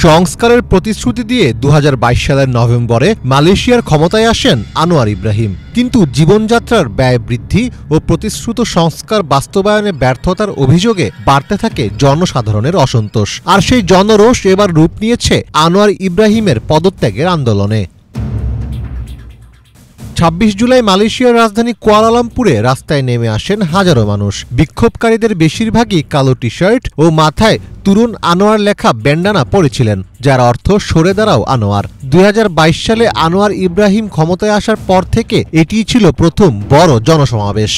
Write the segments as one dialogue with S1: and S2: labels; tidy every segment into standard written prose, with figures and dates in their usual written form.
S1: সংস্কারের প্রতিশ্রুতি দিয়ে ২০২২ সালের নভেম্বরে মালয়েশিয়ার ক্ষমতায় আসেন আনোয়ার ইব্রাহিম। কিন্তু জীবনযাত্রার ব্যয় বৃদ্ধি ও প্রতিশ্রুত সংস্কার বাস্তবায়নে ব্যর্থতার অভিযোগে বাড়তে থাকে জনসাধারণের অসন্তোষ। আর সেই জনরোষ এবার রূপ নিয়েছে আনোয়ার ইব্রাহিমের পদত্যাগের আন্দোলনে। ২৬ জুলাই মালয়েশিয়ার রাজধানী কুয়ালালামপুরে রাস্তায় নেমে আসেন হাজারো মানুষ। বিক্ষোভকারীদের বেশিরভাগই কালো টি শার্ট ও মাথায় তরুণ আনোয়ার লেখা ব্যান্ডানা পরেছিলেন, যার অর্থ সরে দাঁড়াও আনোয়ার। ২০২২ সালে আনোয়ার ইব্রাহিম ক্ষমতায় আসার পর থেকে এটিই ছিল প্রথম বড় জনসমাবেশ।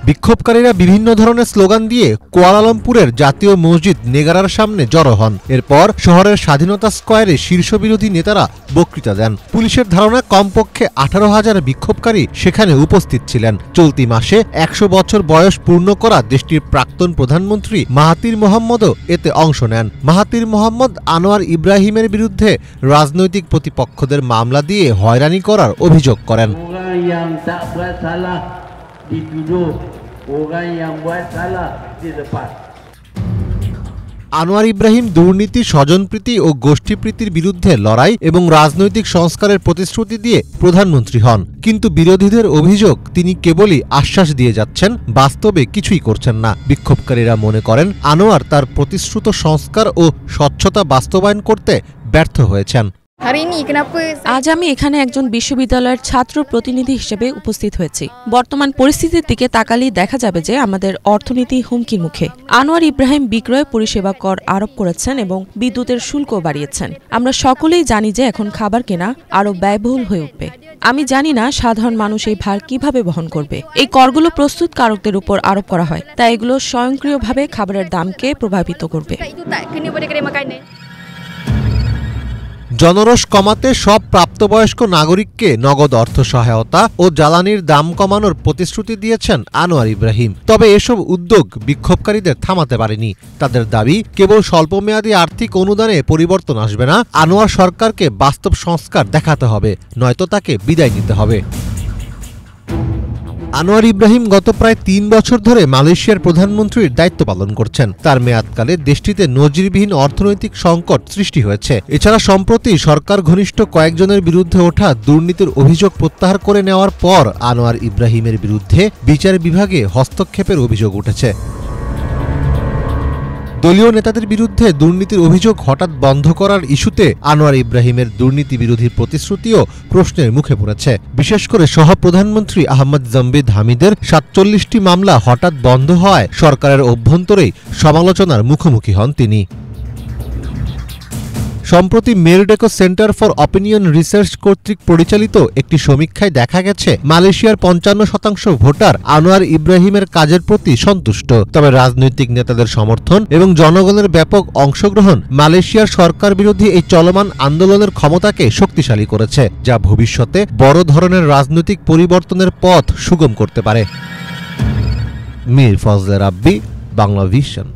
S1: বিক্ষোভকারীরা বিভিন্ন ধরনের স্লোগান দিয়ে কুয়ালালামপুরের জাতীয় মসজিদ নেগারার সামনে জড়ো হন। এরপর শহরের স্বাধীনতা স্কয়ারে শীর্ষ বিরোধী নেতারা বক্তৃতা দেন। পুলিশের ধারণা কমপক্ষে ১৮,০০০ বিক্ষোভকারী সেখানে উপস্থিত ছিলেন। চলতি মাসে ১০০ বছর বয়স পূর্ণ করা দেশটির প্রাক্তন প্রধানমন্ত্রী মাহাতির মোহাম্মদও এতে অংশ নেন। মাহাতির মোহাম্মদ আনোয়ার ইব্রাহিমের বিরুদ্ধে রাজনৈতিক প্রতিপক্ষদের মামলা দিয়ে হয়রানি করার অভিযোগ করেন। আনোয়ার ইব্রাহিম দুর্নীতি, স্বজনপ্রীতি ও গোষ্ঠীপ্রীতির বিরুদ্ধে লড়াই এবং রাজনৈতিক সংস্কারের প্রতিশ্রুতি দিয়ে প্রধানমন্ত্রী হন। কিন্তু বিরোধীদের অভিযোগ তিনি কেবলই আশ্বাস দিয়ে যাচ্ছেন, বাস্তবে কিছুই করছেন না। বিক্ষোভকারীরা মনে করেন আনোয়ার তার প্রতিশ্রুত সংস্কার ও স্বচ্ছতা বাস্তবায়ন করতে ব্যর্থ হয়েছেন।
S2: আজ আমি এখানে একজন বিশ্ববিদ্যালয়ের ছাত্র প্রতিনিধি হিসেবে উপস্থিত হয়েছি। বর্তমান পরিস্থিতির দিকে তাকালেই দেখা যাবে যে আমাদের অর্থনীতি হুমকির মুখে। আনোয়ার ইব্রাহিম বিক্রয় পরিষেবা কর আরোপ করেছেন এবং বিদ্যুতের শুল্ক বাড়িয়েছেন। আমরা সকলেই জানি যে এখন খাবার কেনা আরও ব্যয়বহুল হয়ে উঠবে। আমি জানি না সাধারণ মানুষ এই ভার কিভাবে বহন করবে। এই করগুলো প্রস্তুতকারকদের উপর আরোপ করা হয়, তাই এগুলো স্বয়ংক্রিয়ভাবে খাবারের দামকে প্রভাবিত করবে।
S1: জনরোষ কমাতে সব প্রাপ্তবয়স্ক নাগরিককে নগদ অর্থ সহায়তা ও জ্বালানির দাম কমানোর প্রতিশ্রুতি দিয়েছেন আনোয়ার ইব্রাহিম। তবে এসব উদ্যোগ বিক্ষোভকারীদের থামাতে পারেনি। তাদের দাবি, কেবল স্বল্পমেয়াদী আর্থিক অনুদানে পরিবর্তন আসবে না। আনোয়ার সরকারকে বাস্তব সংস্কার দেখাতে হবে, নয়তো তাকে বিদায় নিতে হবে। আনোয়ার ইব্রাহিম গত প্রায় ৩ বছর ধরে মালয়েশিয়ার প্রধানমন্ত্রীর দায়িত্ব পালন করছেন। তার মেয়াদকালে দেশটিতে নজিরবিহীন অর্থনৈতিক সংকট সৃষ্টি হয়েছে। এছাড়া সম্প্রতি সরকার ঘনিষ্ঠ কয়েকজনের বিরুদ্ধে ওঠা দুর্নীতির অভিযোগ প্রত্যাহার করে নেওয়ার পর আনোয়ার ইব্রাহিমের বিরুদ্ধে বিচার বিভাগে হস্তক্ষেপের অভিযোগ উঠেছে। দলীয় নেতাদের বিরুদ্ধে দুর্নীতির অভিযোগ হঠাৎ বন্ধ করার ইস্যুতে আনোয়ার ইব্রাহিমের দুর্নীতি বিরোধী প্রতিশ্রুতিও প্রশ্নের মুখে পড়েছে। বিশেষ করে সহপ্রধানমন্ত্রী আহমদ জাম্বিদ হামিদের ৪৭টি মামলা হঠাৎ বন্ধ হওয়ায় সরকারের অভ্যন্তরেই সমালোচনার মুখোমুখি হন তিনি। সম্প্রতি মেরডেকো সেন্টার ফর অপিনিয়ন রিসার্চ কর্তৃক পরিচালিত একটি সমীক্ষায় দেখা গেছে মালয়েশিয়ার ৫৫% ভোটার আনোয়ার ইব্রাহিমের কাজের প্রতি সন্তুষ্ট। তবে রাজনৈতিক নেতাদের সমর্থন এবং জনগণের ব্যাপক অংশগ্রহণ মালয়েশিয়ার সরকার বিরোধী এই চলমান আন্দোলনের ক্ষমতাকে শক্তিশালী করেছে, যা ভবিষ্যতে বড় ধরনের রাজনৈতিক পরিবর্তনের পথ সুগম করতে পারে। মীর ফজলে রাব্বি, বাংলা ভিশন।